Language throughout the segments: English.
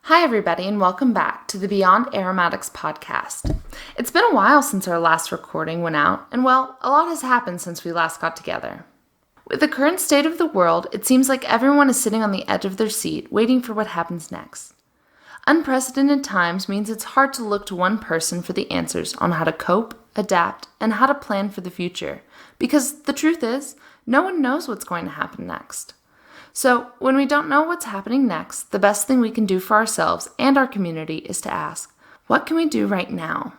Hi, everybody, and welcome back to the Beyond Aromatics podcast. It's been a while since our last recording went out, and well, a lot has happened since we last got together. With the current state of the world, it seems like everyone is sitting on the edge of their seat, waiting for what happens next. Unprecedented times means it's hard to look to one person for the answers on how to cope, adapt, and how to plan for the future, because the truth is, no one knows what's going to happen next. So, when we don't know what's happening next, the best thing we can do for ourselves and our community is to ask, what can we do right now?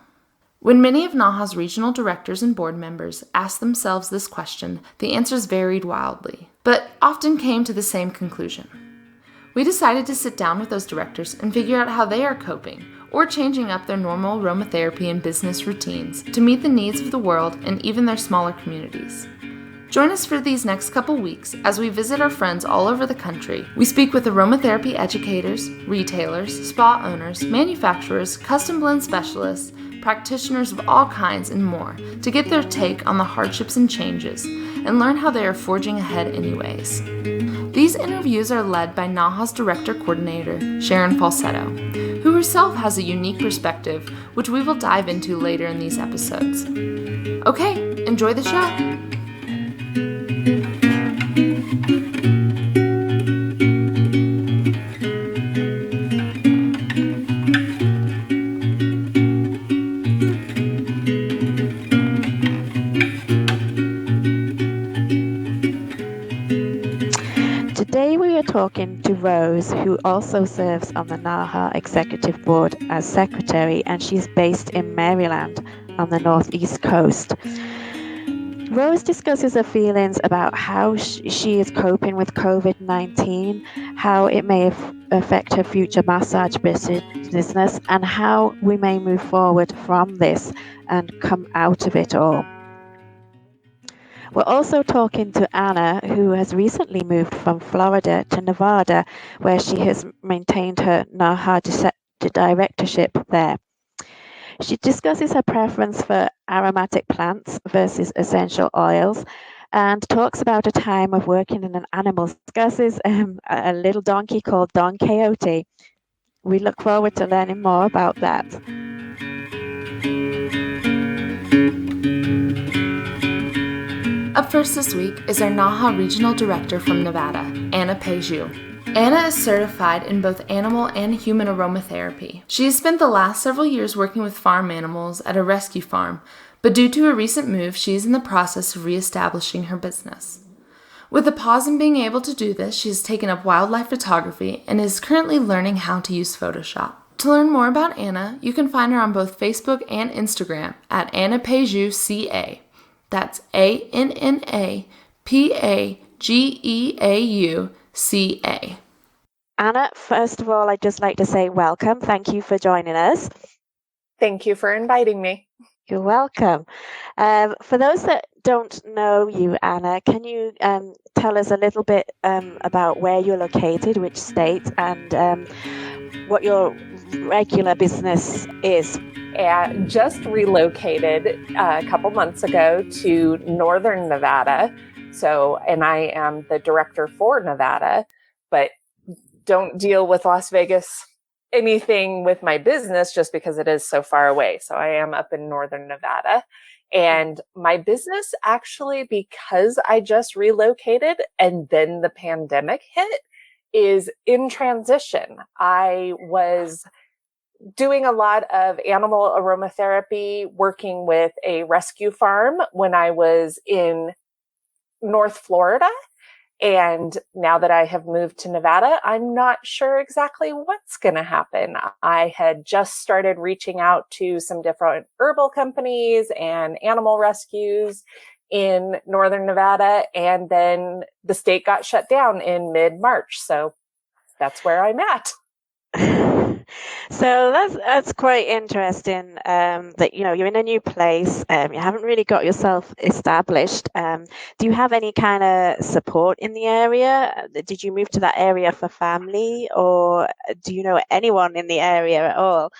When many of NAHA's regional directors and board members asked themselves this question, the answers varied wildly, but often came to the same conclusion. We decided to sit down with those directors and figure out how they are coping or changing up their normal aromatherapy and business routines to meet the needs of the world and even their smaller communities. Join us for these next couple weeks as we visit our friends all over the country. We speak with aromatherapy educators, retailers, spa owners, manufacturers, custom blend specialists, practitioners of all kinds, and more to get their take on the hardships and changes and learn how they are forging ahead anyways. These interviews are led by NAHA's Director Coordinator, Sharon Falsetto, who herself has a unique perspective, which we will dive into later in these episodes. Okay, enjoy the show! Today we are talking to Rose, who also serves on the NAHA Executive Board as Secretary, and she's based in Maryland on the Northeast Coast. Rose discusses her feelings about how she is coping with COVID-19, how it may affect her future massage business, and how we may move forward from this and come out of it all. We're also talking to Anna, who has recently moved from Florida to Nevada, where she has maintained her NAHA directorship there. She discusses her preference for aromatic plants versus essential oils and talks about a time of working in an animal. Discusses a little donkey called Don Quixote. We look forward to learning more about that. Up first this week is our NAHA Regional Director from Nevada, Anna Pageau. Anna is certified in both animal and human aromatherapy. She has spent the last several years working with farm animals at a rescue farm, but due to a recent move, she is in the process of reestablishing her business. With a pause in being able to do this, she has taken up wildlife photography and is currently learning how to use Photoshop. To learn more about Anna, you can find her on both Facebook and Instagram at Anna Pageau CA. That's ANNAPAGEAUCA. Anna, first of all, I'd just like to say welcome. Thank you for joining us. Thank you for inviting me. You're welcome. For those that don't know you, Anna, can you tell us a little bit about where you're located, which state, and what your regular business is? Just relocated a couple months ago to Northern Nevada. And I am the director for Nevada, but don't deal with Las Vegas anything with my business just because it is so far away. So I am up in Northern Nevada. And my business actually, because I just relocated and then the pandemic hit, is in transition. I was doing a lot of animal aromatherapy, working with a rescue farm when I was in North Florida. And now that I have moved to Nevada, I'm not sure exactly what's going to happen. I had just started reaching out to some different herbal companies and animal rescues in Northern Nevada, and then the state got shut down in mid-March. So that's where I'm at. So that's quite interesting that you're in a new place. You haven't really got yourself established. Do you have any kind of support in the area? Did you move to that area for family, or do you know anyone in the area at all?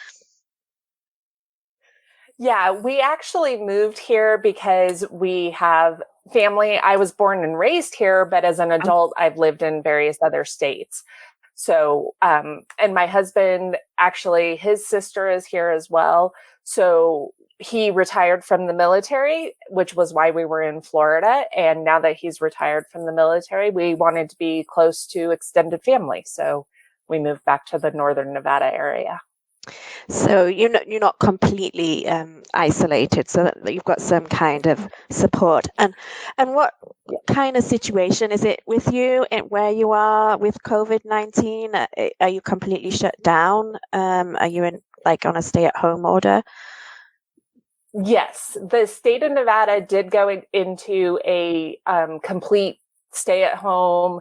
Yeah, we actually moved here because we have family. I was born and raised here, but as an adult, I've lived in various other states. So, and my husband, actually, his sister is here as well. So he retired from the military, which was why we were in Florida. And now that he's retired from the military, we wanted to be close to extended family. So we moved back to the Northern Nevada area. So you're not completely isolated, so that you've got some kind of support. And what kind of situation is it with you and where you are with COVID-19? Are you completely shut down? Are you on a stay-at-home order? Yes, the state of Nevada did go into a complete stay at home.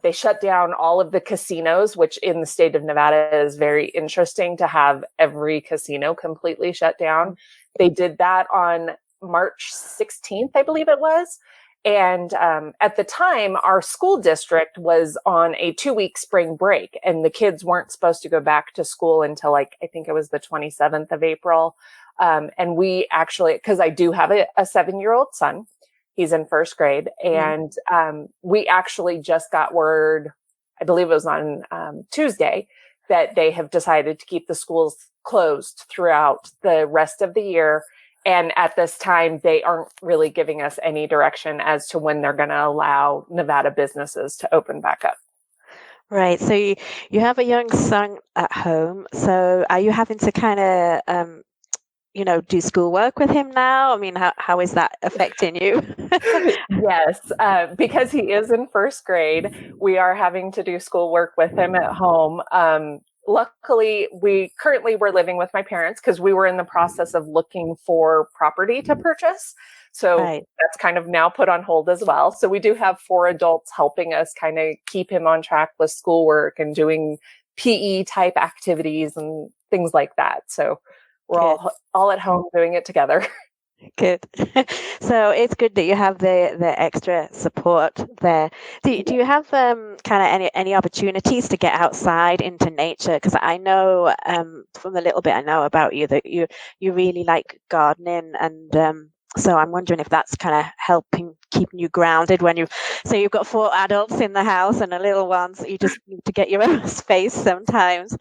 They shut down all of the casinos, which in the state of Nevada is very interesting to have every casino completely shut down. They did that on March 16th, I believe it was. And at the time, our school district was on a 2-week spring break, and the kids weren't supposed to go back to school until I think it was the 27th of April. And we actually, because I do have a 7-year-old son, he's in first grade, and we actually just got word, I believe it was on Tuesday, that they have decided to keep the schools closed throughout the rest of the year. And at this time, they aren't really giving us any direction as to when they're going to allow Nevada businesses to open back up. Right. So you have a young son at home. So are you having to kind of do schoolwork with him now? I mean, how is that affecting you? Yes, because he is in first grade, we are having to do schoolwork with him at home. Luckily, we currently were living with my parents because we were in the process of looking for property to purchase. So that's kind of now put on hold as well. So we do have 4 adults helping us kind of keep him on track with schoolwork and doing PE type activities and things like that. So we're all at home doing it together. Good. So it's good that you have the extra support there. Do you have kind of any opportunities to get outside into nature? Because I know from the little bit I know about you that you really like gardening, and so I'm wondering if that's kind of helping keeping you grounded when you've got 4 adults in the house and a little one, so you just need to get your own space sometimes.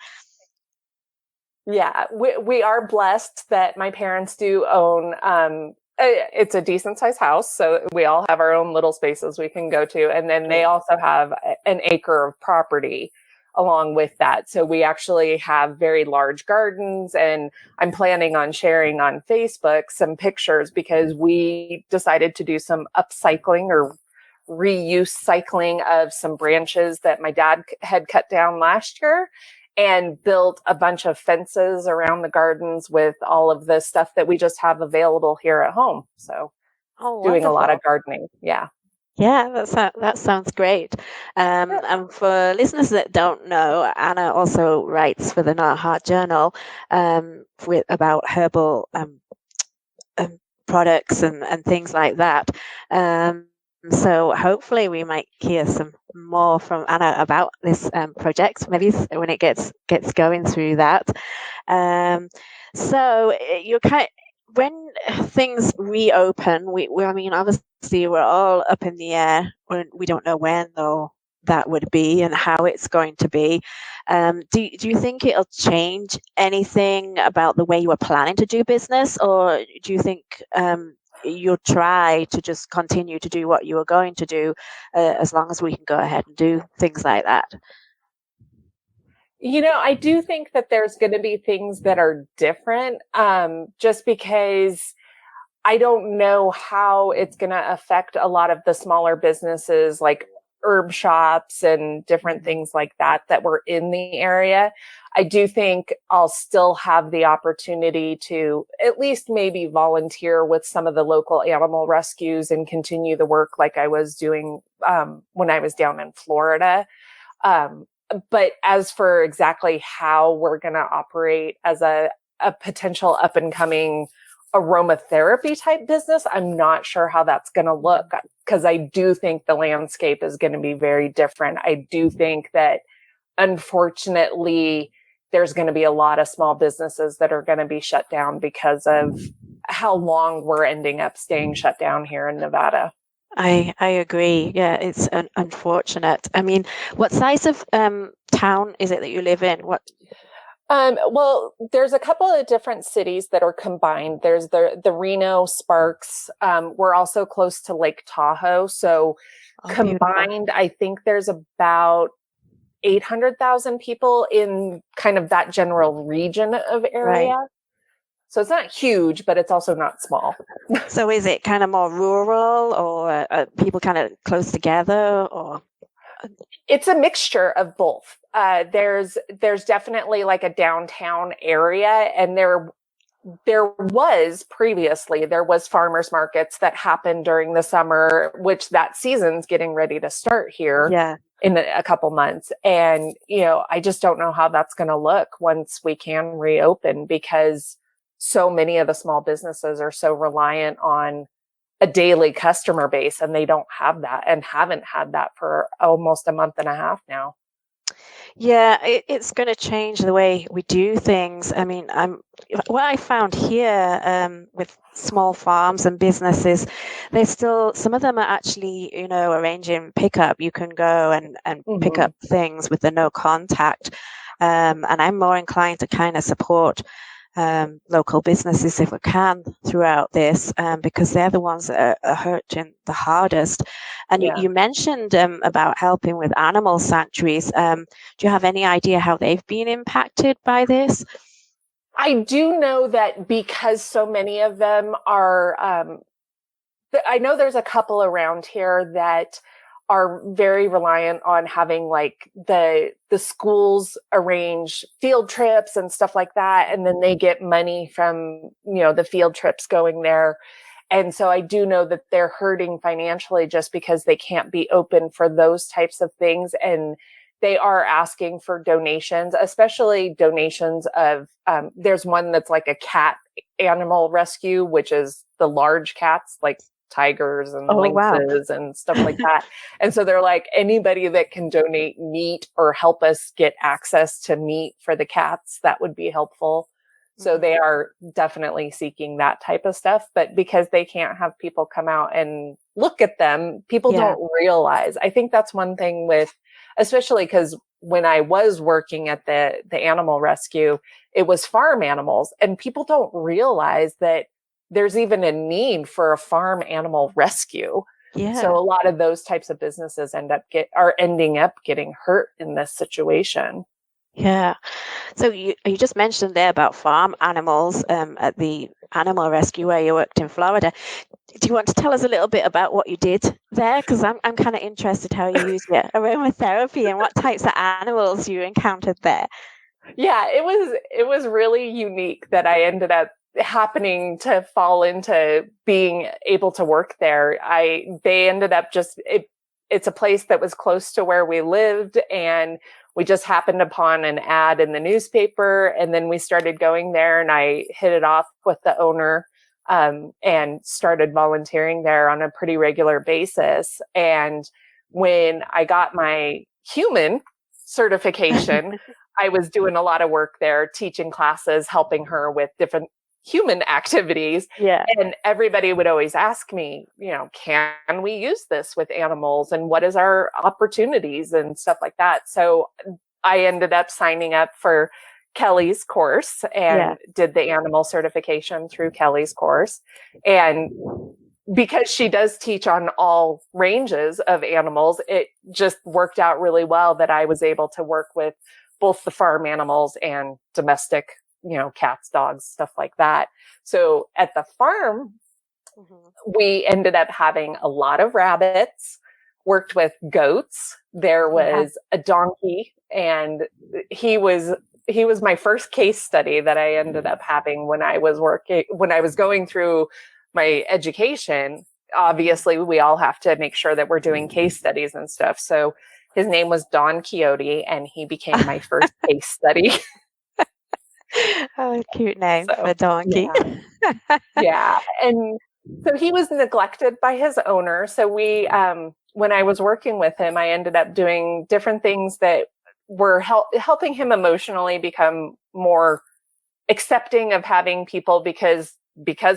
Yeah, we are blessed that my parents do own, it's a decent sized house. So we all have our own little spaces we can go to. And then they also have an acre of property along with that. So we actually have very large gardens, and I'm planning on sharing on Facebook some pictures because we decided to do some upcycling or reuse cycling of some branches that my dad had cut down last year, and built a bunch of fences around the gardens with all of the stuff that we just have available here at home. So doing a lot of gardening. Yeah. Yeah, that sounds great. And for listeners that don't know, Anna also writes for the NAHA Journal about herbal products and things like that. So hopefully we might hear some more from Anna about this project, maybe when it gets going through that. So you're when things reopen, I mean, obviously we're all up in the air. We don't know when though that would be and how it's going to be. Do you think it'll change anything about the way you were planning to do business, or do you think you'll try to just continue to do what you were going to do as long as we can go ahead and do things like that? I do think that there's going to be things that are different, just because I don't know how it's going to affect a lot of the smaller businesses like herb shops and different things like that were in the area. I do think I'll still have the opportunity to at least maybe volunteer with some of the local animal rescues and continue the work like I was doing when I was down in Florida. But as for exactly how we're going to operate as a potential up and coming aromatherapy type business, I'm not sure how that's going to look, because I do think the landscape is going to be very different. I do think that unfortunately there's going to be a lot of small businesses that are going to be shut down because of how long we're ending up staying shut down here in Nevada. I agree. Yeah, it's unfortunate. I mean, what size of town is it that you live in? What? Well, there's a couple of different cities that are combined. There's the Reno, Sparks. We're also close to Lake Tahoe. So combined, beautiful. I think there's about 800,000 people in kind of that general region of area. Right. So it's not huge, but it's also not small. So is it kind of more rural, or people kind of close together, or? It's a mixture of both. There's definitely like a downtown area, and there was previously farmers markets that happened during the summer, which that season's getting ready to start here in a couple months. And, I just don't know how that's going to look once we can reopen, because so many of the small businesses are so reliant on a daily customer base, and they don't have that and haven't had that for almost a month and a half now. Yeah, it's going to change the way we do things. I mean, what I found here with small farms and businesses, there's still, some of them are actually, arranging pickup. You can go and pick up things with the no contact. And I'm more inclined to kind of support local businesses if we can throughout this, because they're the ones that are hurting the hardest. And you mentioned about helping with animal sanctuaries. Do you have any idea how they've been impacted by this? I do know that because so many of them are, I know there's a couple around here that are very reliant on having like the schools arrange field trips and stuff like that. And then they get money from, the field trips going there. And so I do know that they're hurting financially just because they can't be open for those types of things. And they are asking for donations, especially donations of, there's one that's like a cat animal rescue, which is the large cats, like tigers and lynxes and stuff like that. And so they're like, anybody that can donate meat or help us get access to meat for the cats, that would be helpful. So they are definitely seeking that type of stuff. But because they can't have people come out and look at them, people don't realize. I think that's one thing with, especially because when I was working at the animal rescue, it was farm animals, and people don't realize that there's even a need for a farm animal rescue. Yeah. So a lot of those types of businesses are ending up getting hurt in this situation. Yeah. So you just mentioned there about farm animals at the animal rescue where you worked in Florida. Do you want to tell us a little bit about what you did there? Because I'm kind of interested how you use your aromatherapy and what types of animals you encountered there. Yeah, it was really unique that I ended up happening to fall into being able to work there. They ended up it's a place that was close to where we lived, and we just happened upon an ad in the newspaper, and then we started going there, and I hit it off with the owner, and started volunteering there on a pretty regular basis. And when I got my human certification, I was doing a lot of work there, teaching classes, helping her with different human activities. Yeah. And everybody would always ask me, can we use this with animals, and what is our opportunities and stuff like that. So I ended up signing up for Kelly's course and did the animal certification through Kelly's course. And because she does teach on all ranges of animals, it just worked out really well that I was able to work with both the farm animals and domestic, cats, dogs, stuff like that. So at the farm, we ended up having a lot of rabbits, worked with goats. There was a donkey, and he was my first case study that I ended up having when I was going through my education. Obviously, we all have to make sure that we're doing case studies and stuff. So his name was Don Quixote, and he became my first case study. Oh, cute name for donkey. Yeah. And so he was neglected by his owner. So when I was working with him, I ended up doing different things that were helping him emotionally become more accepting of having people, because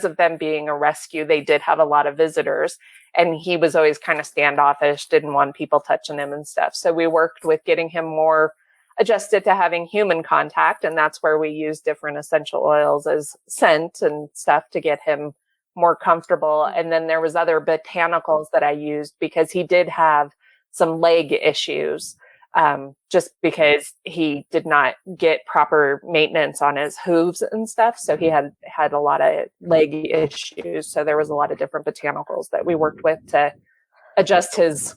of them being a rescue, they did have a lot of visitors, and he was always kind of standoffish, didn't want people touching him and stuff. So we worked with getting him more adjust it to having human contact. And that's where we use different essential oils as scent and stuff to get him more comfortable. And then there was other botanicals that I used because he did have some leg issues, just because he did not get proper maintenance on his hooves and stuff. So he had a lot of leg issues. So there was a lot of different botanicals that we worked with to adjust his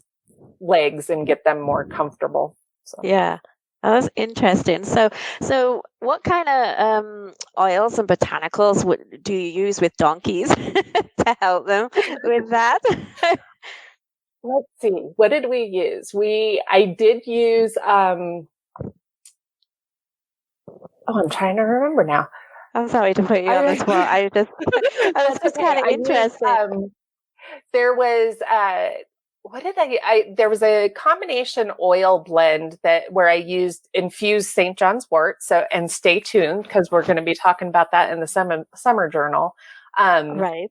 legs and get them more comfortable. So. Yeah. Oh, that's interesting. So what kind of oils and botanicals do you use with donkeys to help them with that? Let's see. What did we use? I did use, I'm trying to remember now. I'm sorry to put you on the spot. I was just kind of interested. There was, there was a combination oil blend where I used infused St. John's wort. So, and stay tuned because we're going to be talking about that in the summer journal. Right.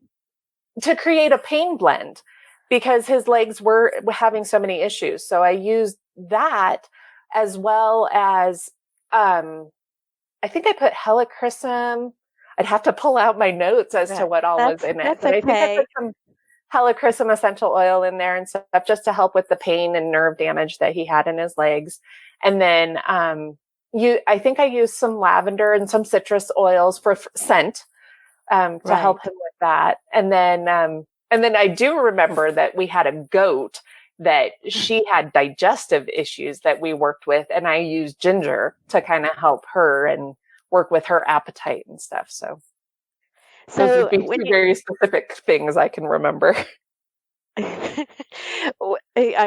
To create a pain blend because his legs were having so many issues. So I used that as well as, I think I put helichrysum. I'd have to pull out my notes as to what all was in it. But okay. I think I put some helichrysum essential oil in there and stuff just to help with the pain and nerve damage that he had in his legs. And then I think I used some lavender and some citrus oils for scent to help him with that. And then I do remember that we had a goat that she had digestive issues that we worked with, and I used ginger to kind of help her and work with her appetite and stuff. So those would be two very specific things I can remember. I'm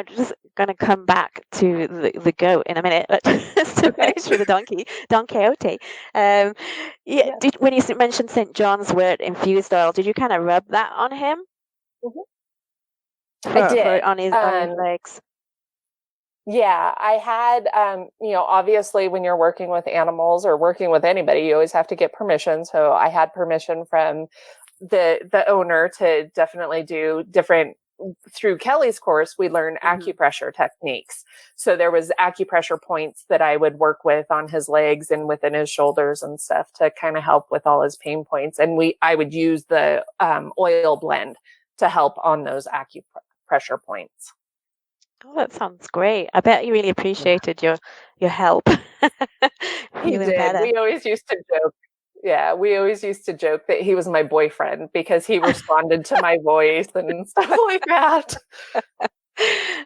just going to come back to the goat in a minute. Let's finish with the donkey, Don Quixote. When you mentioned St. John's wort infused oil, did you kind of rub that on him? Mm-hmm. I did. On his legs. Yeah, I had, obviously when you're working with animals or working with anybody, you always have to get permission. So I had permission from the owner to definitely do different. Through Kelly's course, we learned acupressure techniques. So there was acupressure points that I would work with on his legs and within his shoulders and stuff to kind of help with all his pain points. And I would use the oil blend to help on those acupressure points. Oh, that sounds great. I bet you really appreciated your help. He did. Better. We always used to joke. Yeah, we always used to joke that he was my boyfriend because he responded to my voice and stuff like that.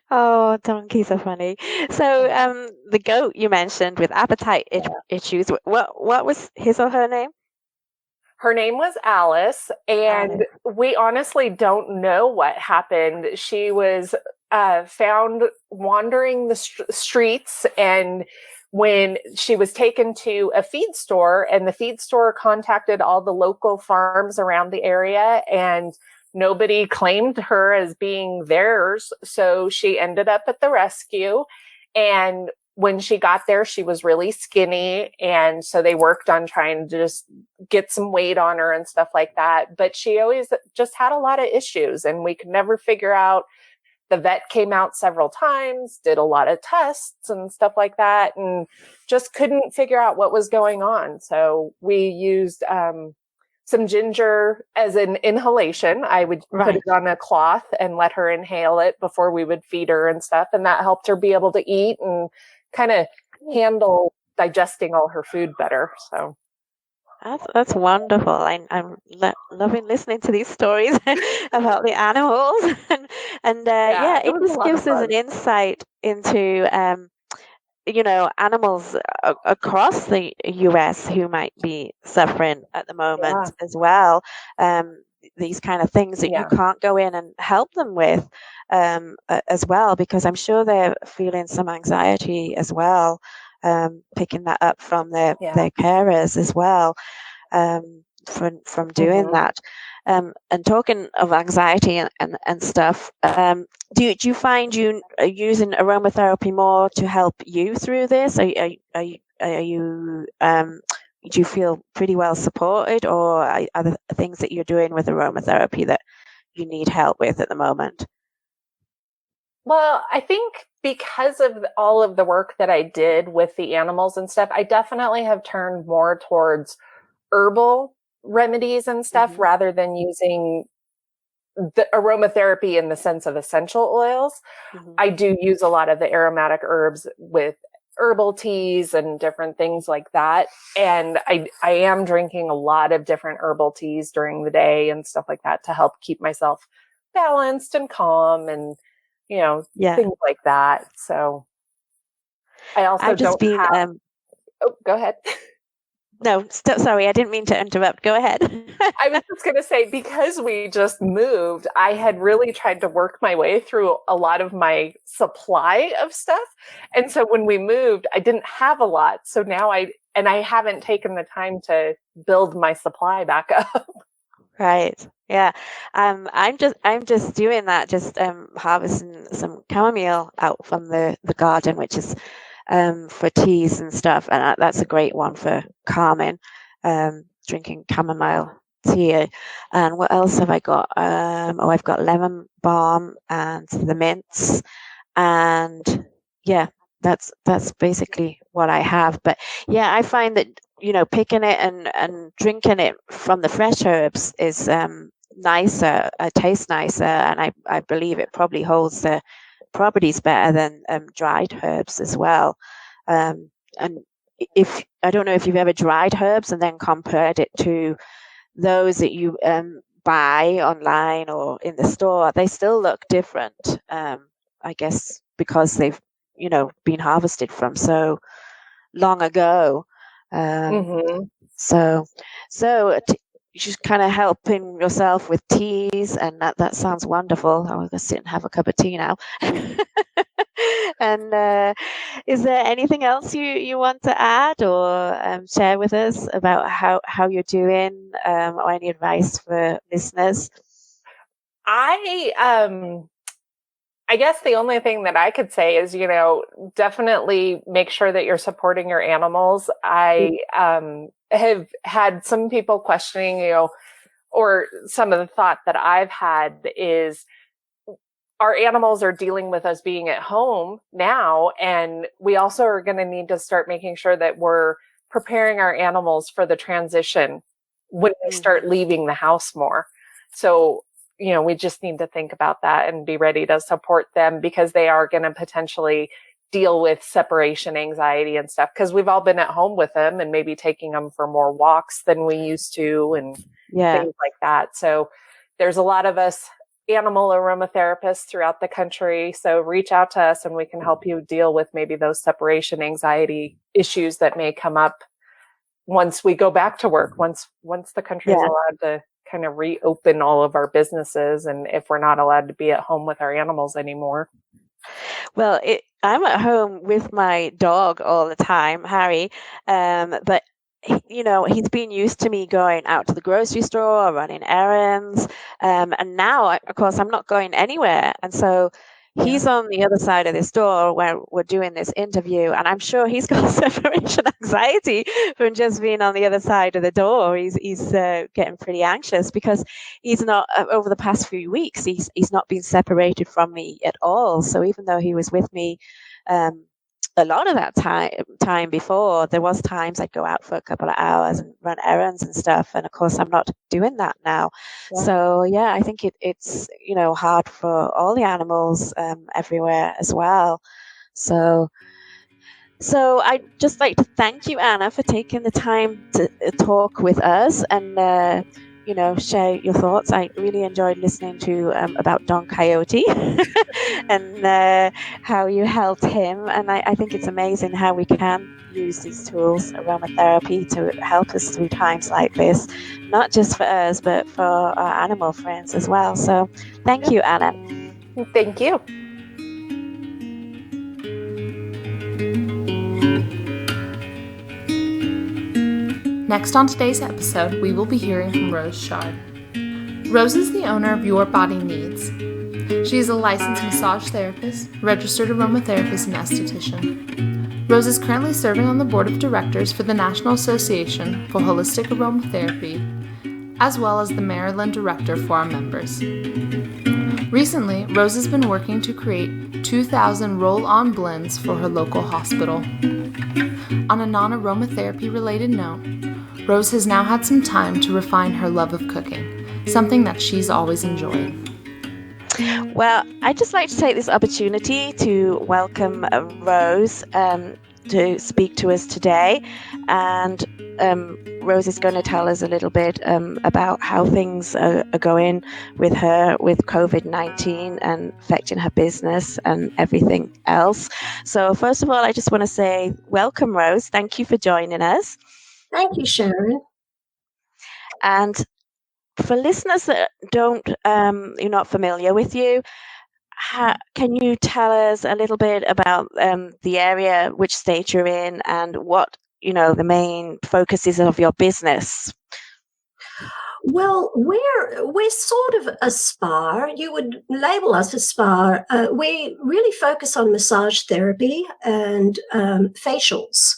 Oh, donkeys are funny. So, the goat you mentioned with appetite issues. What was his or her name? Her name was Alice, and we honestly don't know what happened. She was found wandering the streets, and when she was taken to a feed store, and the feed store contacted all the local farms around the area, and nobody claimed her as being theirs. So she ended up at the rescue, and when she got there, she was really skinny. And so they worked on trying to just get some weight on her and stuff like that. But she always just had a lot of issues, and we could never figure out. The vet came out several times, did a lot of tests and stuff like that, and just couldn't figure out what was going on. So we used some ginger as an inhalation. I would put it on a cloth and let her inhale it before we would feed her and stuff. And that helped her be able to eat and kind of handle digesting all her food better. So that's wonderful. I'm loving listening to these stories about the animals, and it just gives us an insight into animals across the US who might be suffering at the moment as well. These kind of things that you can't go in and help them with as well, because I'm sure they're feeling some anxiety as well, picking that up from their carers as well, from doing that. And talking of anxiety and stuff, do you find you are using aromatherapy more to help you through this? Are you do you feel pretty well supported, or are there things that you're doing with aromatherapy that you need help with at the moment? Well, I think because of all of the work that I did with the animals and stuff, I definitely have turned more towards herbal remedies and stuff Mm-hmm. rather than using the aromatherapy in the sense of essential oils. Mm-hmm. I do use a lot of the aromatic herbs with herbal teas and different things like that. And I am drinking a lot of different herbal teas during the day and stuff like that to help keep myself balanced and calm and, Yeah. things like that. So I also I've just don't been, have, oh, go ahead. no, sorry, I didn't mean to interrupt. Go ahead. I was just going to say, because we just moved, I had really tried to work my way through a lot of my supply of stuff. And so when we moved, I didn't have a lot. So now I haven't taken the time to build my supply back up. Right. Yeah. I'm just doing that, just harvesting some chamomile out from the garden, which is for teas and stuff, and that's a great one for calming. Drinking chamomile tea. And what else have I got? I've got lemon balm and the mints, and yeah, that's basically what I have. But yeah, I find that picking it and drinking it from the fresh herbs is nicer, tastes nicer, and I believe it probably holds the properties better than dried herbs as well. And if I don't know if you've ever dried herbs and then compared it to those that you buy online or in the store, they still look different. I guess because they've been harvested from so long ago. Um, Mm-hmm. so you're just kind of helping yourself with teas, and that sounds wonderful. I'm gonna sit and have a cup of tea now. And is there anything else you want to add or share with us about how you're doing, or any advice for listeners? I guess the only thing that I could say is, definitely make sure that you're supporting your animals. I have had some people questioning, or some of the thought that I've had is our animals are dealing with us being at home now, and we also are going to need to start making sure that we're preparing our animals for the transition when they start Mm-hmm. leaving the house more. So, we just need to think about that and be ready to support them, because they are going to potentially deal with separation anxiety and stuff, because we've all been at home with them and maybe taking them for more walks than we used to and Yeah. things like that. So there's a lot of us animal aromatherapists throughout the country. So reach out to us and we can help you deal with maybe those separation anxiety issues that may come up once we go back to work, once the country is Yeah. allowed to kind of reopen all of our businesses, and if we're not allowed to be at home with our animals anymore. Well, I'm at home with my dog all the time, Harry, but he's been used to me going out to the grocery store, running errands, and now, of course, I'm not going anywhere, and so he's on the other side of this door where we're doing this interview, and I'm sure he's got separation anxiety from just being on the other side of the door. He's getting pretty anxious because he's not over the past few weeks. He's not been separated from me at all. So even though he was with me a lot of that time before, there was times I'd go out for a couple of hours and run errands and stuff, and of course I'm not doing that now. So yeah, I think it's hard for all the animals everywhere as well. So I'd just like to thank you, Anna, for taking the time to talk with us and share your thoughts. I really enjoyed listening to about Don Quixote and how you helped him. And I think it's amazing how we can use these tools, aromatherapy, to help us through times like this, not just for us, but for our animal friends as well. So thank you, Anna. Thank you. Next on today's episode, we will be hearing from Rose Chard. Rose is the owner of Your Body Needs. She is a licensed massage therapist, registered aromatherapist, and esthetician. Rose is currently serving on the board of directors for the National Association for Holistic Aromatherapy, as well as the Maryland director for our members. Recently, Rose has been working to create 2,000 roll-on blends for her local hospital. On a non-aromatherapy related note, Rose has now had some time to refine her love of cooking, something that she's always enjoyed. Well, I'd just like to take this opportunity to welcome Rose to speak to us today. And Rose is going to tell us a little bit about how things are going with her with COVID-19 and affecting her business and everything else. So first of all, I just want to say welcome, Rose. Thank you for joining us. Thank you, Sharon. And for listeners that you're not familiar with you, can you tell us a little bit about the area, which state you're in, and what the main focus is of your business? Well, we're sort of a spa. You would label us a spa. We really focus on massage therapy and facials.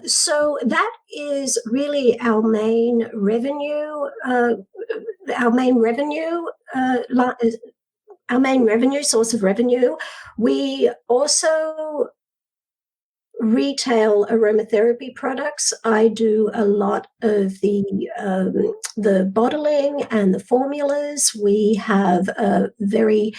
So that is really our main revenue. Our main revenue source of revenue. We also retail aromatherapy products. I do a lot of the bottling and the formulas. We have a very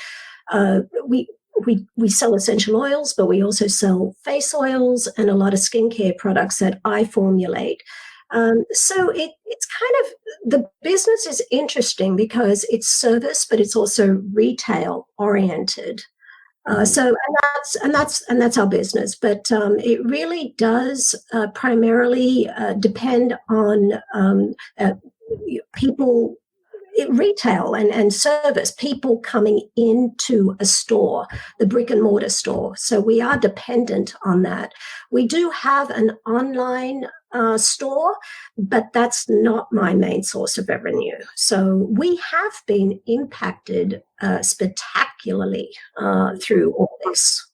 we sell essential oils, but we also sell face oils and a lot of skincare products that I formulate. So it's kind of, the business is interesting because it's service, but it's also retail oriented. So that's our business, but it really does primarily depend on people. Retail and service, people coming into a store, the brick and mortar store. So we are dependent on that. We do have an online store, but that's not my main source of revenue. So we have been impacted spectacularly through all this.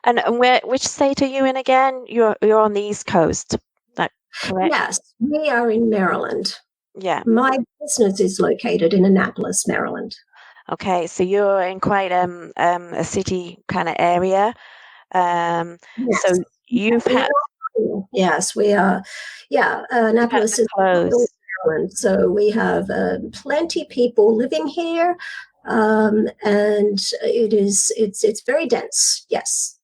And which state are you in again? You're on the East Coast, is that correct? Yes, we are in Maryland. Yeah. My business is located in Annapolis, Maryland. Okay, so you're in quite a city kind of area. Yes. So you've had... Yes, we are. Yeah, Annapolis is Maryland, so we have plenty of people living here, and it's very dense. Yes.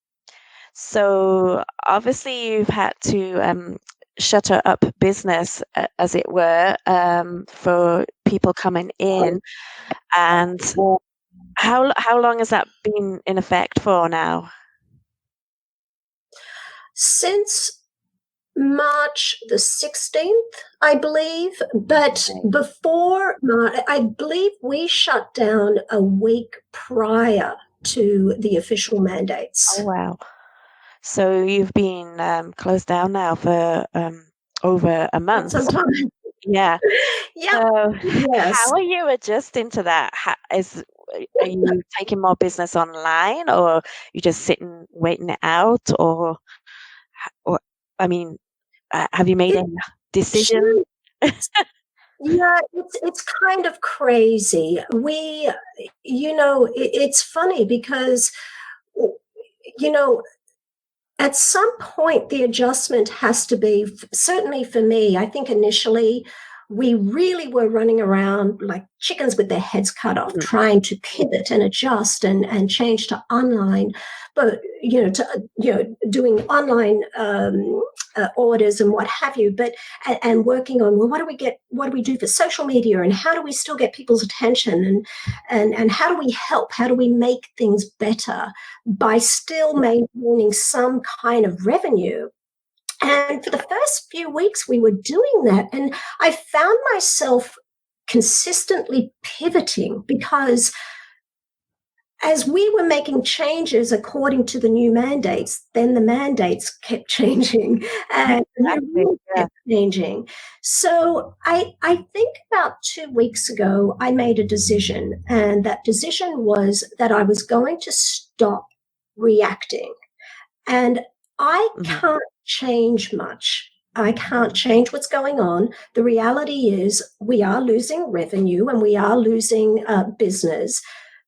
So obviously you've had to shutter up business, as it were, for people coming in. And how long has that been in effect for now? Since March the 16th, I believe. But before March, I believe we shut down a week prior to the official mandates. Oh, wow. So you've been closed down now for over a month. Sometime. Yeah. Yeah. So yes. How are you adjusting to that? Are you taking more business online, or you just sitting waiting it out, or I mean, have you made any decision? Yeah, it's kind of crazy. It's funny because, at some point the adjustment has to be, certainly for me, I think initially we really were running around like chickens with their heads cut off, trying to pivot and adjust and change to online, but doing online orders and what have you, but and working on, well, what do we do for social media, and how do we still get people's attention, and how do we help, how do we make things better by still maintaining some kind of revenue. And for the first few weeks we were doing that, and I found myself consistently pivoting, because as we were making changes according to the new mandates, then the mandates kept changing and kept changing. So I think about 2 weeks ago, I made a decision, and that decision was that I was going to stop reacting. And I can't change much. I can't change what's going on. The reality is we are losing revenue and we are losing business.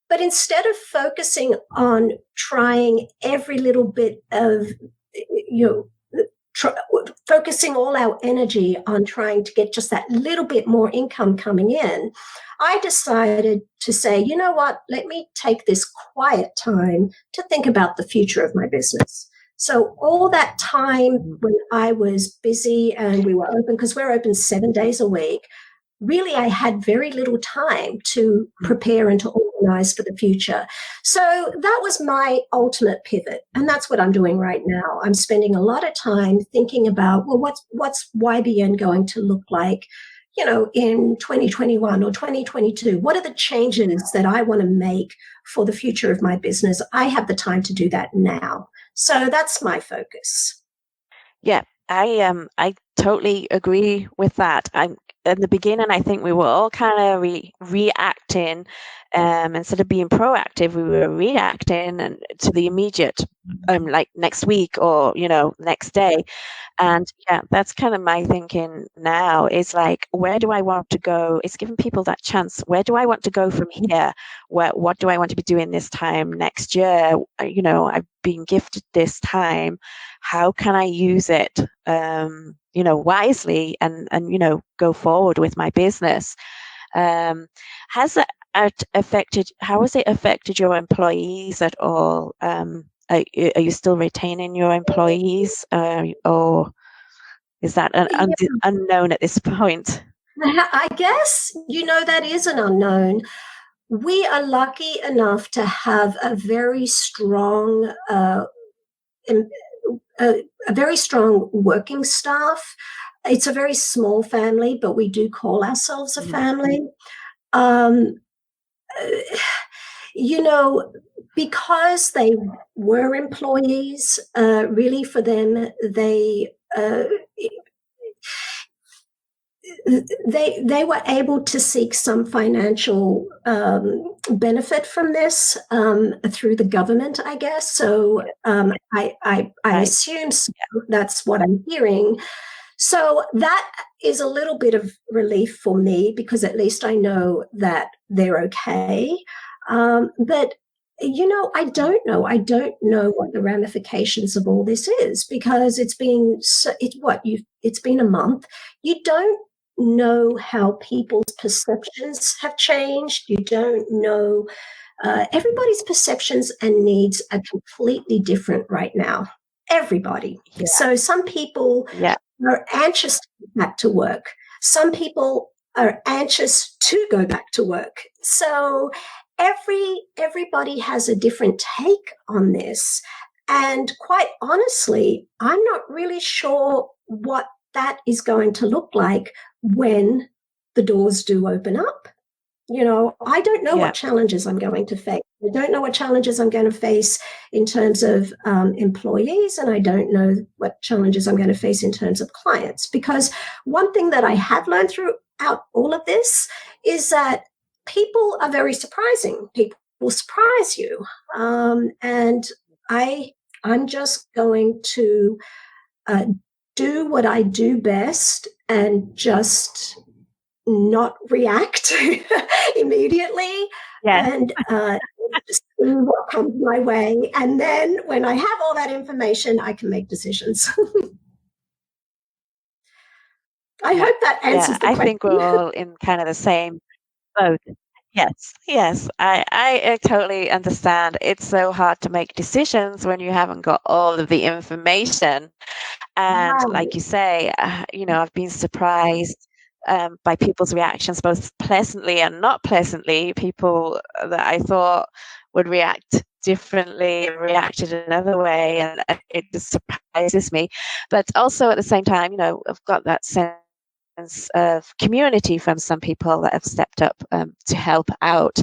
But instead of focusing on trying every little bit of, focusing all our energy on trying to get just that little bit more income coming in, I decided to say, you know what, let me take this quiet time to think about the future of my business. So all that time when I was busy and we were open, because we're open 7 days a week, really I had very little time to prepare and to organize for the future. So that was my ultimate pivot. And that's what I'm doing right now. I'm spending a lot of time thinking about, well, what's YBN going to look like, in 2021 or 2022? What are the changes that I want to make for the future of my business? I have the time to do that now. So that's my focus. Yeah, I totally agree with that. In the beginning, I think we were all kind of reacting, instead of being proactive, we were reacting and to the immediate, like next week or next day. And yeah, that's kind of my thinking now. Is like, where do I want to go? It's giving people that chance. Where do I want to go from here? What do I want to be doing this time next year? I've been gifted this time. How can I use it, wisely and go forward with my business? Has it affected your employees at all? Are you still retaining your employees, or is that an unknown at this point? I guess, that is an unknown. We are lucky enough to have a very strong, working staff. It's a very small family, but we do call ourselves a family. Because they were employees, really for them, they were able to seek some financial benefit from this through the government, I guess. So I assume so. That's what I'm hearing. So that is a little bit of relief for me, because at least I know that they're okay. But I don't know. I don't know what the ramifications of all this is, because it's been a month. You don't know how people's perceptions have changed. You don't know. Everybody's perceptions and needs are completely different right now. Everybody. Yeah. So some people are anxious to get back to work. Some people are anxious to go back to work. So everybody has a different take on this. And quite honestly, I'm not really sure what that is going to look like when the doors do open up. I don't know what challenges I'm going to face. I don't know what challenges I'm going to face in terms of employees, and I don't know what challenges I'm going to face in terms of clients. Because one thing that I have learned throughout all of this is that people are very surprising. People will surprise you. And I'm just going to do what I do best and just not react immediately, and just see what comes my way. And then when I have all that information, I can make decisions. I hope that answers the question. I think we're all in kind of the same boat. Yes, I totally understand. It's so hard to make decisions when you haven't got all of the information. And like you say, I've been surprised by people's reactions, both pleasantly and not pleasantly. People that I thought would react differently reacted another way, and it just surprises me. But also at the same time, I've got that sense of community from some people that have stepped up to help out.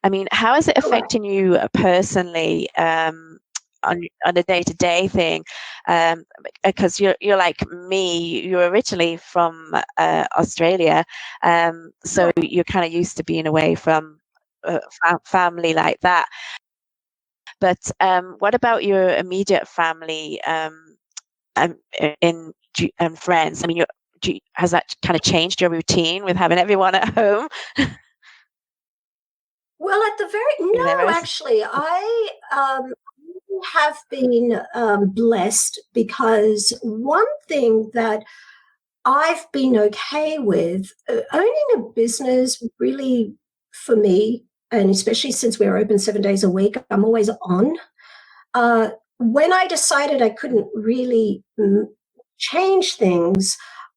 I mean, how is it affecting you personally on a day-to-day thing? Because you're like me, you're originally from Australia, so you're kind of used to being away from family like that. But what about your immediate family and friends? I mean, has that kind of changed your routine with having everyone at home? Well, at the very Is that no, right? actually, I have been blessed, because one thing that I've been okay with, owning a business really, for me, and especially since we're open 7 days a week, I'm always on. When I decided I couldn't really change things,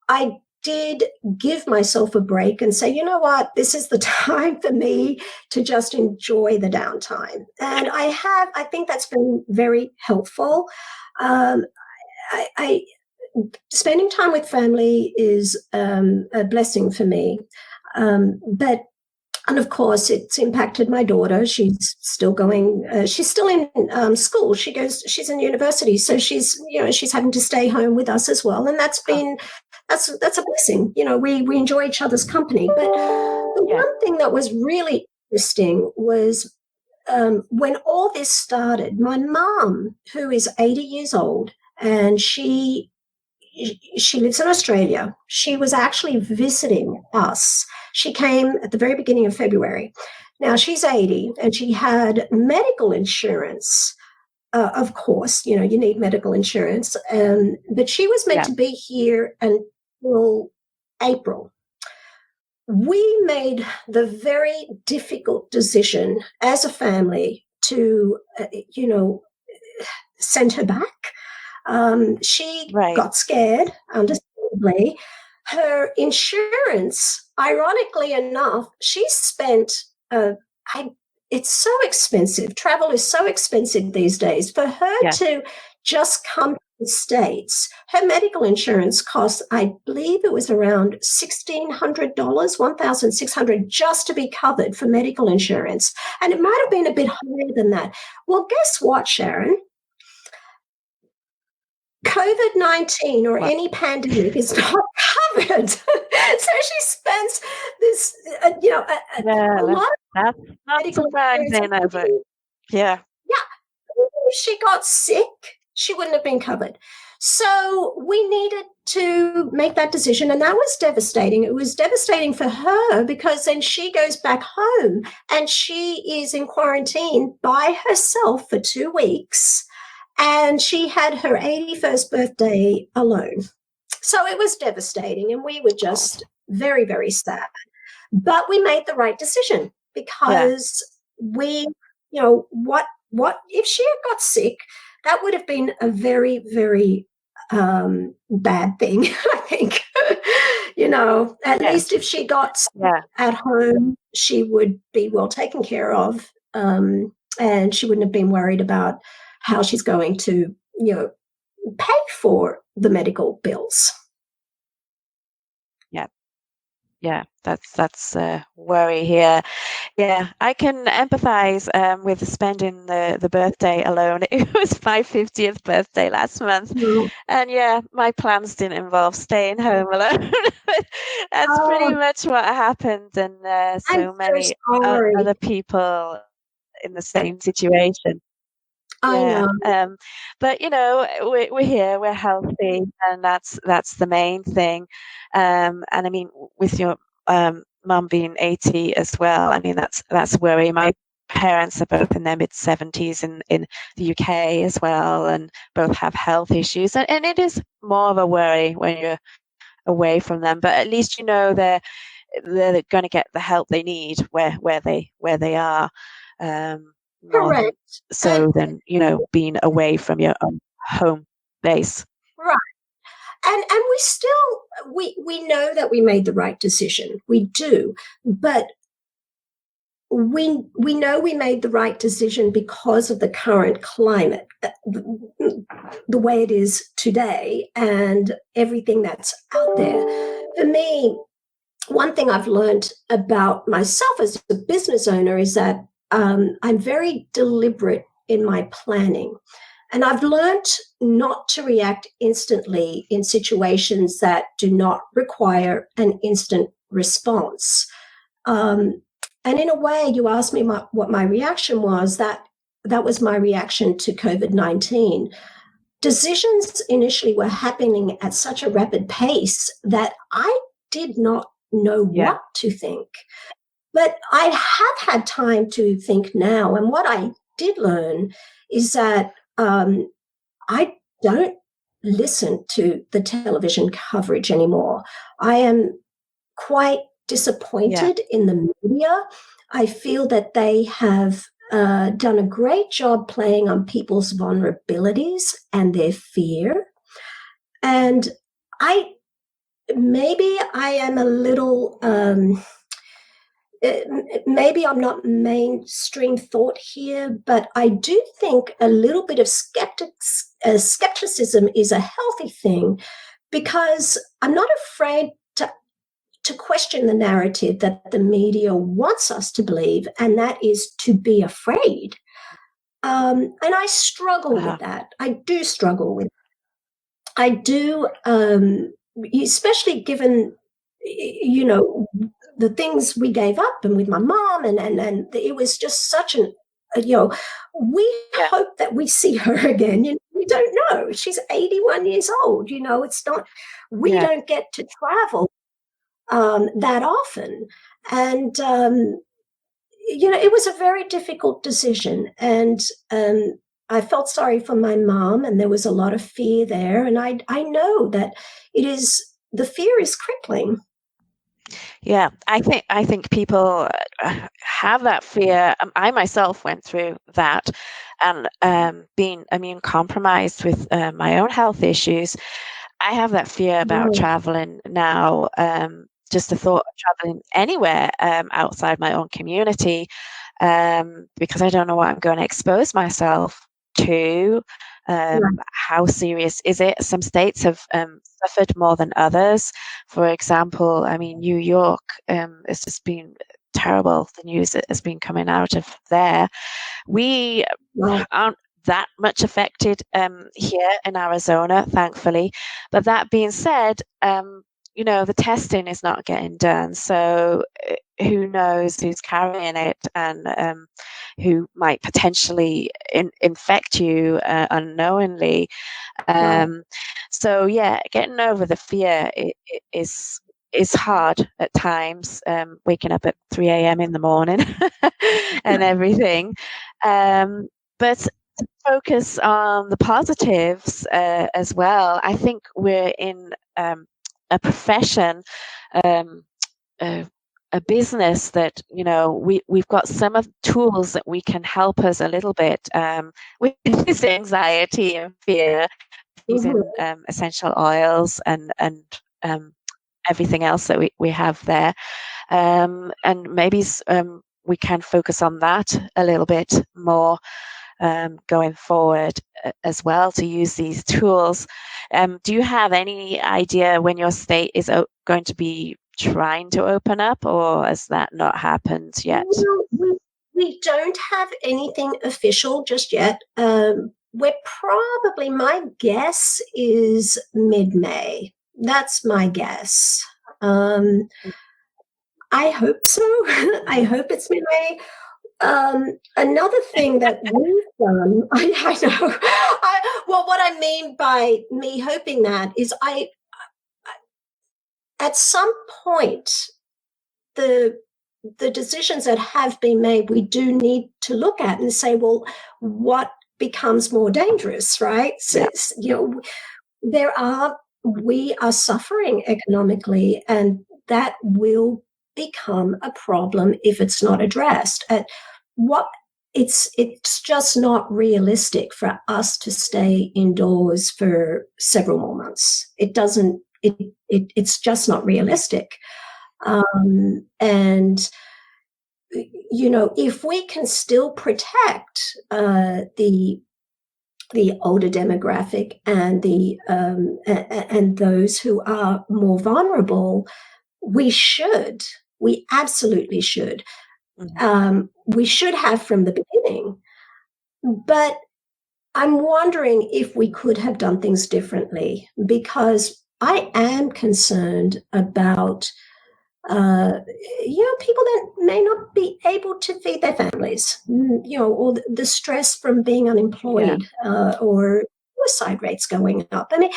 I did give myself a break and say, you know what, this is the time for me to just enjoy the downtime. And I think that's been very helpful. Um, I spending time with family is a blessing for me. But and of course, it's impacted my daughter. She's still going. She's still in school. She's in university, so she's having to stay home with us as well. And that's a blessing. We enjoy each other's company. But the one thing that was really interesting was when all this started. My mom, who is 80 years old, and she lives in Australia. She was actually visiting us. She came at the very beginning of February. Now she's 80 and she had medical insurance. Of course, you need medical insurance. But she was meant to be here until April. We made the very difficult decision as a family to, send her back. She got scared, understandably. Her insurance, ironically enough, she spent, it's so expensive. Travel is so expensive these days. For her to just come to the States, her medical insurance cost, I believe it was around $1,600, $1,600 just to be covered for medical insurance. And it might have been a bit higher than that. Well, guess what, Sharon? COVID-19 or any pandemic is not covered. So she spends this, a lot of that's not surprising, is it? Yeah. If she got sick, she wouldn't have been covered. So we needed to make that decision, and that was devastating. It was devastating for her because then she goes back home and she is in quarantine by herself for 2 weeks. And she had her 81st birthday alone. So it was devastating, and we were just very, very sad. But we made the right decision because we, what if she had got sick, that would have been a very, very bad thing, I think. At least if she got sick at home, she would be well taken care of, and she wouldn't have been worried about how she's going to, pay for the medical bills. Yeah, that's a worry here. Yeah, I can empathize with spending the birthday alone. It was my 50th birthday last month. And my plans didn't involve staying home alone. That's pretty much what happened. And so many other people in the same situation. I know. But we're here, we're healthy, and that's the main thing. And I mean, with your mum being 80 as well, I mean that's worry. My parents are both in their mid-70s in the UK as well, and both have health issues, and it is more of a worry when you're away from them. But at least they're going to get the help they need where they are. Correct. So then, being away from your own home base. Right. And we still, we know that we made the right decision. We do. But we know we made the right decision because of the current climate, the way it is today, and everything that's out there. For me, one thing I've learned about myself as a business owner is that I'm very deliberate in my planning. And I've learned not to react instantly in situations that do not require an instant response. And in a way, you asked me what my reaction was. That was my reaction to COVID-19. Decisions initially were happening at such a rapid pace that I did not know what to think. But I have had time to think now. And what I did learn is that I don't listen to the television coverage anymore. I am quite disappointed in the media. I feel that they have done a great job playing on people's vulnerabilities and their fear. And maybe I am a little, maybe I'm not mainstream thought here, but I do think a little bit of skepticism is a healthy thing, because I'm not afraid to question the narrative that the media wants us to believe, and that is to be afraid. And I struggle with that. I do struggle with it. I do, especially given, the things we gave up, and with my mom, and it was just such an, we hope that we see her again. We don't know. She's 81 years old. It's not, we don't get to travel that often. And, it was a very difficult decision. And I felt sorry for my mom, and there was a lot of fear there. And I know that the fear is crippling. Yeah, I think people have that fear. I myself went through that, and being immune compromised with my own health issues. I have that fear about traveling now. Just the thought of traveling anywhere outside my own community, because I don't know what I'm going to expose myself to. How serious is it? Some states have suffered more than others. For example, I mean, New York, it's just been terrible, the news that has been coming out of there. We aren't that much affected here in Arizona, thankfully. But that being said, the testing is not getting done. So who knows who's carrying it, and who might potentially infect you unknowingly. So yeah, getting over the fear is hard at times, waking up at 3 a.m. in the morning and everything. But to focus on the positives as well, I think we're in a profession, a business that, we've got some of the tools that we can help us a little bit with this anxiety and fear, using essential oils and everything else that we have there. And maybe we can focus on that a little bit more going forward as well, to use these tools. Do you have any idea when your state is going to be trying to open up, or has that not happened yet? We don't have anything official just yet. We're probably, my guess is mid-May. That's my guess. I hope so. I hope it's mid-May. Another thing that we've done, I know. Well, what I mean by me hoping that is, at some point, the decisions that have been made, we do need to look at and say, well, what becomes more dangerous, right? So, we are suffering economically, and that will become a problem if it's not addressed. It's just not realistic for us to stay indoors for several more months. It's just not realistic. And if we can still protect the older demographic and those who are more vulnerable, we absolutely should. We should have from the beginning. But I'm wondering if we could have done things differently, because I am concerned about people that may not be able to feed their families, or the stress from being unemployed, or suicide rates going up. I mean,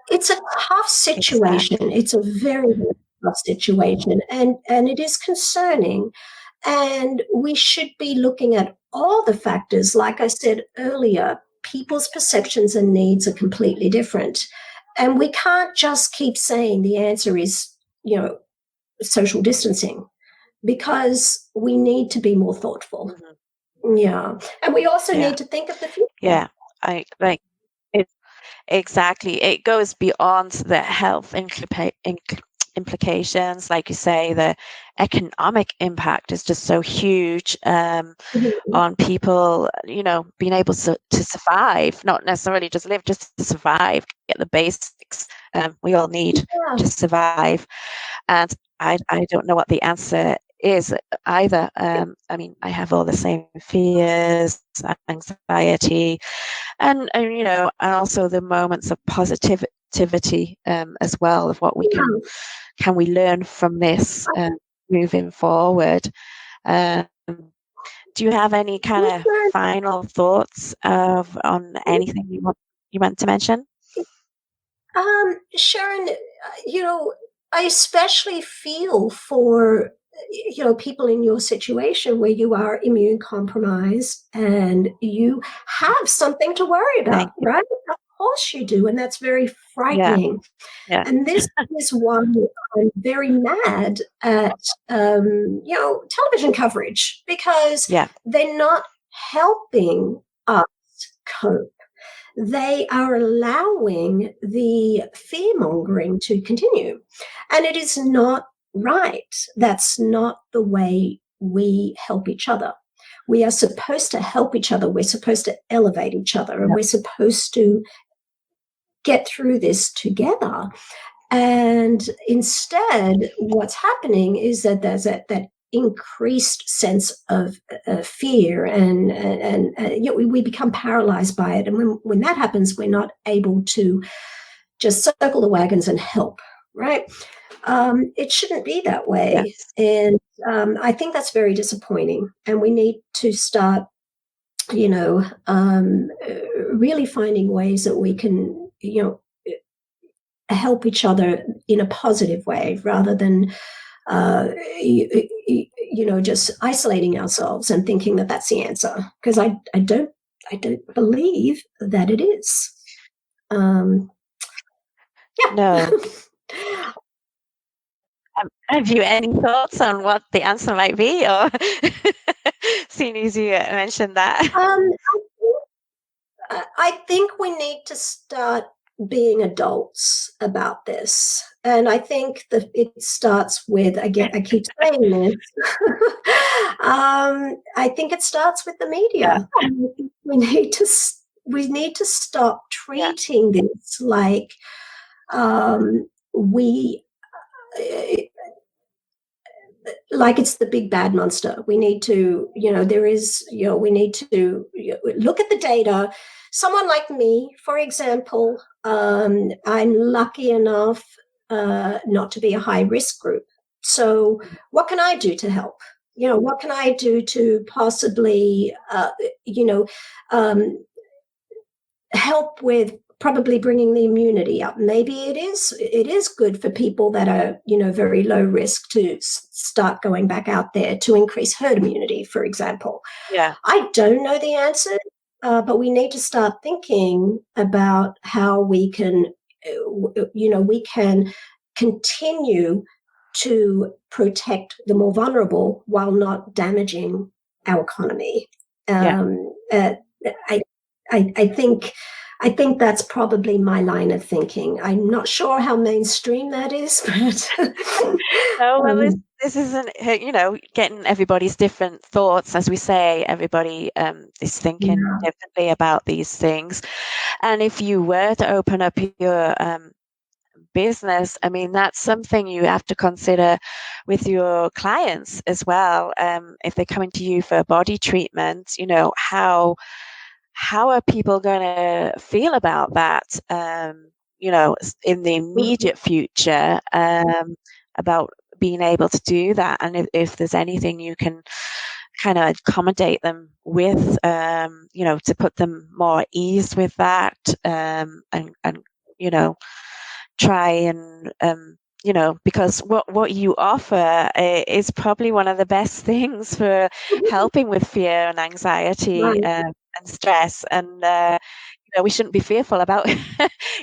it's a tough situation. Exactly. It's a very, very tough situation, and it is concerning. And we should be looking at all the factors. Like I said earlier, people's perceptions and needs are completely different. And we can't just keep saying the answer is, social distancing, because we need to be more thoughtful. Mm-hmm. Yeah. And we also need to think of the future. Yeah, I like it. Exactly. It goes beyond the health implications. Like you say, the economic impact is just so huge on people, being able to survive, not necessarily just live, just to survive, get the basics we all need to survive. And I don't know what the answer is either. I mean, I have all the same fears, anxiety, and also the moments of positivity as well, of what we can we learn from this moving forward. Do you have any kind of final thoughts on anything you want to mention? Sharon, I especially feel for people in your situation where you are immune compromised and you have something to worry about, right? Of course you do, and that's very frightening. Yeah. And this is why I'm very mad at television coverage, because they're not helping us cope. They are allowing the fear-mongering to continue. And it is not right. That's not the way we help each other. We are supposed to help each other. We're supposed to elevate each other, and we're supposed to get through this together. And instead, what's happening is that there's that increased sense of fear, and we become paralyzed by it. And when that happens, we're not able to just circle the wagons and help, right? It shouldn't be that way. And I think that's very disappointing. And we need to start, really finding ways that we can, help each other in a positive way, rather than just isolating ourselves and thinking that that's the answer, because I don't believe that it is. No. Have you any thoughts on what the answer might be, or seeing as you mentioned that? I think we need to start being adults about this. And I think that it starts with, again, I keep saying this, I think it starts with the media. We need to stop treating this like like it's the big bad monster. We need to, we need to look at the data. Someone like me, for example, I'm lucky enough not to be a high risk group. So what can I do to help? What can I do to possibly, help with probably bringing the immunity up? Maybe it is good for people that are, very low risk to start going back out there to increase herd immunity, for example. I don't know the answer, but we need to start thinking about how we can, we can continue to protect the more vulnerable while not damaging our economy. I think that's probably my line of thinking. I'm not sure how mainstream that is, but no. Well, this isn't, getting everybody's different thoughts. As we say, everybody is thinking differently about these things. And if you were to open up your business, I mean, that's something you have to consider with your clients as well. If they're coming to you for body treatment, how are people going to feel about that, in the immediate future, about being able to do that? And if there's anything you can kind of accommodate them with, to put them more at ease with that, and try and because what you offer is probably one of the best things for helping with fear and anxiety Right. and stress. And we shouldn't be fearful about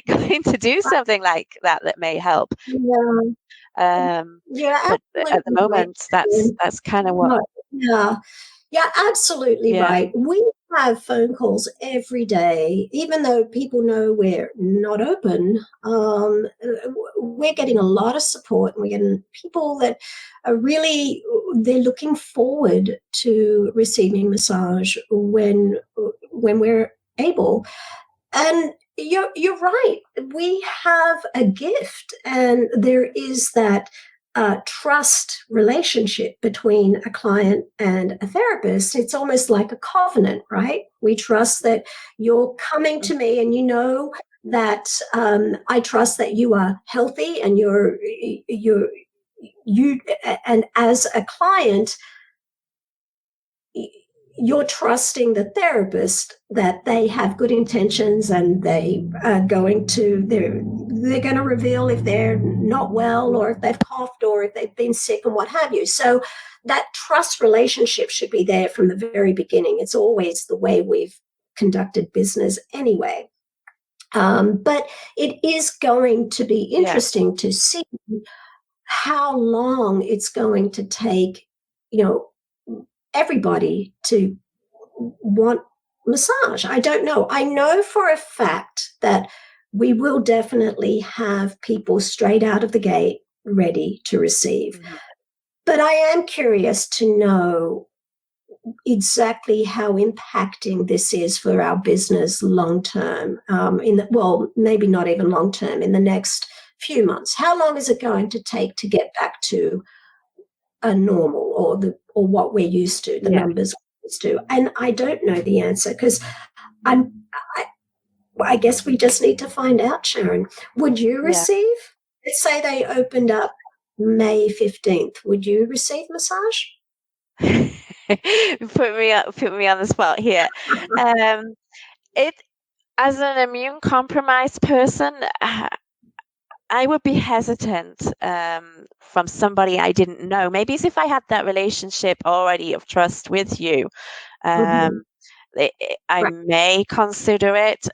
going to do something like that may help. Yeah, you're But at the absolutely right. moment, that's kind of what. Yeah, yeah, absolutely Yeah. right. We have phone calls every day, even though people know we're not open. We're getting a lot of support, and we're getting people that are really they're looking forward to receiving massage when we're able. And you're right. We have a gift, and there is that trust relationship between a client and a therapist. It's almost like a covenant, right? We trust that you're coming to me, and that I trust that you are healthy, and and as a client, you're trusting the therapist that they have good intentions, and they're going to reveal if they're not well, or if they've coughed, or if they've been sick, and what have you. So that trust relationship should be there from the very beginning. It's always the way we've conducted business anyway. But it is going to be interesting to see how long it's going to take, everybody to want massage. I don't know. I know for a fact that we will definitely have people straight out of the gate ready to receive. Mm-hmm. But I am curious to know exactly how impacting this is for our business long term. Maybe not even long term, in the next few months. How long is it going to take to get back to a normal, or what we're used to, the numbers we're used to? And I don't know the answer, because I guess we just need to find out, Sharon. Would you receive, let's say they opened up May 15th, would you receive massage? Put me on the spot here. It as an immune compromised person, I would be hesitant from somebody I didn't know. Maybe it's if I had that relationship already of trust with you. I may consider it.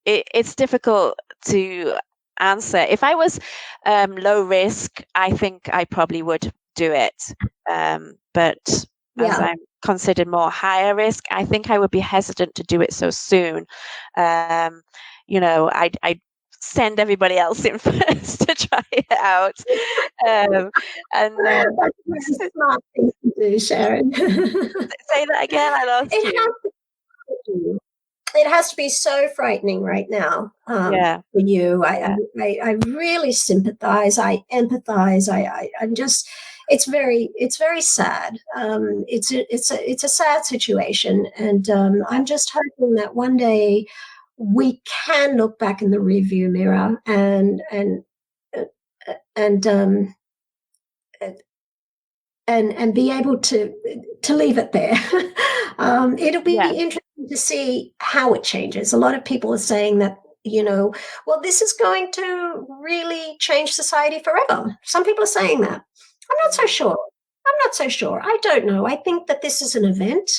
It's difficult to answer. If I was low risk, I think I probably would do it. But as I'm considered more higher risk, I think I would be hesitant to do it so soon. I'd send everybody else in first to try it out. That's a smart thing to do, Sharon. Say that again. I lost you. It has to be so frightening right now for you. I really sympathize. I empathize. I'm just. It's very sad. It's a sad situation, and I'm just hoping that one day we can look back in the rearview mirror and be able to leave it there. It'll be interesting to see how it changes. A lot of people are saying that, this is going to really change society forever. Some people are saying that. I'm not so sure. I don't know. I think that this is an event.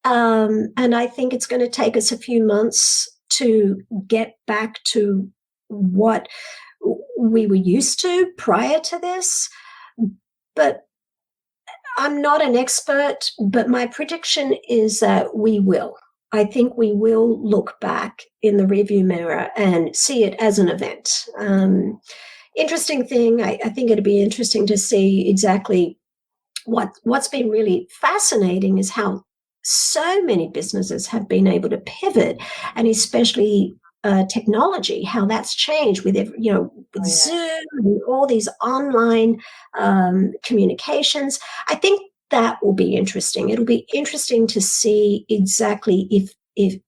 And I think it's going to take us a few months to get back to what we were used to prior to this. But I'm not an expert, but my prediction is that we will. I think we will look back in the rearview mirror and see it as an event. Interesting thing, I think it'd be interesting to see exactly what's been really fascinating is how so many businesses have been able to pivot, and especially technology, how that's changed with Zoom and all these online communications. I think that will be interesting. It'll be interesting to see exactly if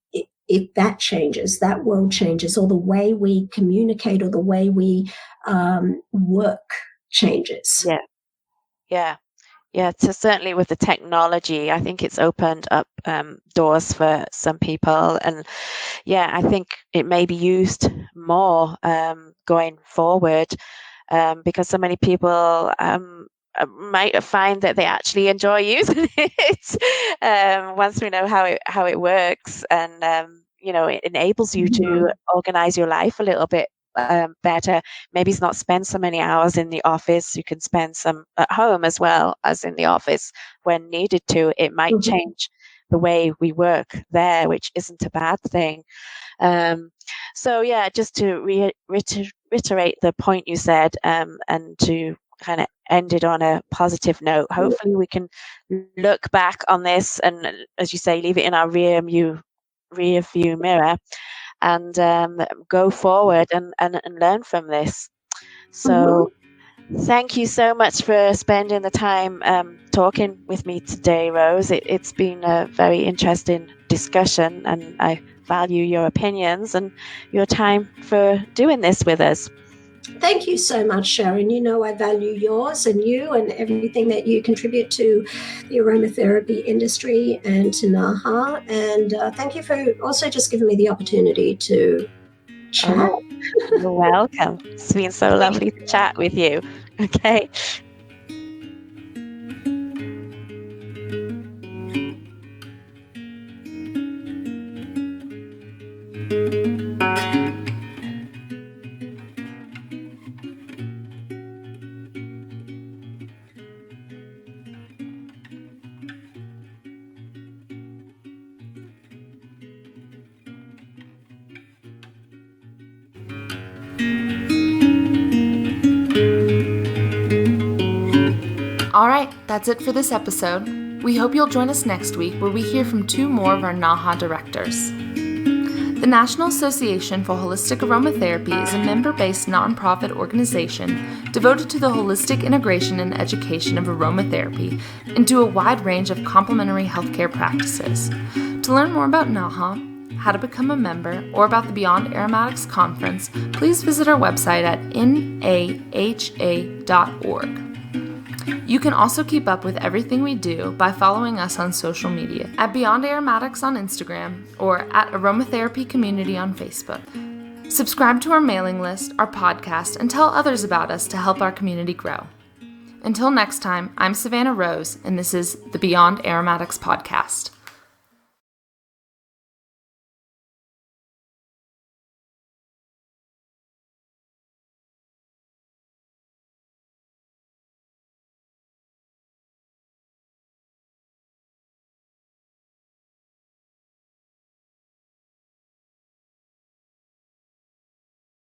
that changes, that world changes, or the way we communicate, or the way we work changes. Yeah. certainly with the technology, I think it's opened up doors for some people, and I think it may be used more going forward, because so many people might find that they actually enjoy using it once we know how it works, and it enables you to organize your life a little bit better. Maybe it's not spend so many hours in the office. You can spend some at home as well as in the office when needed to. It might change the way we work there, which isn't a bad thing. Just to reiterate the point you said, and to kind of end it on a positive note, hopefully we can look back on this and, as you say, leave it in our rear view mirror, and go forward and learn from this. So thank you so much for spending the time talking with me today, Rose. It's been a very interesting discussion, and I value your opinions and your time for doing this with us. Thank you so much, Sharon. You know I value yours and you and everything that you contribute to the aromatherapy industry and to NAHA. And thank you for also just giving me the opportunity to chat. Oh, you're welcome. It's been so lovely to chat with you. Okay. All right, that's it for this episode. We hope you'll join us next week, where we hear from 2 more of our NAHA directors. The National Association for Holistic Aromatherapy is a member-based nonprofit organization devoted to the holistic integration and education of aromatherapy into a wide range of complementary healthcare practices. To learn more about NAHA, how to become a member, or about the Beyond Aromatics Conference, please visit our website at naha.org. You can also keep up with everything we do by following us on social media at Beyond Aromatics on Instagram or at Aromatherapy Community on Facebook. Subscribe to our mailing list, our podcast, and tell others about us to help our community grow. Until next time, I'm Savannah Rose, and this is the Beyond Aromatics Podcast.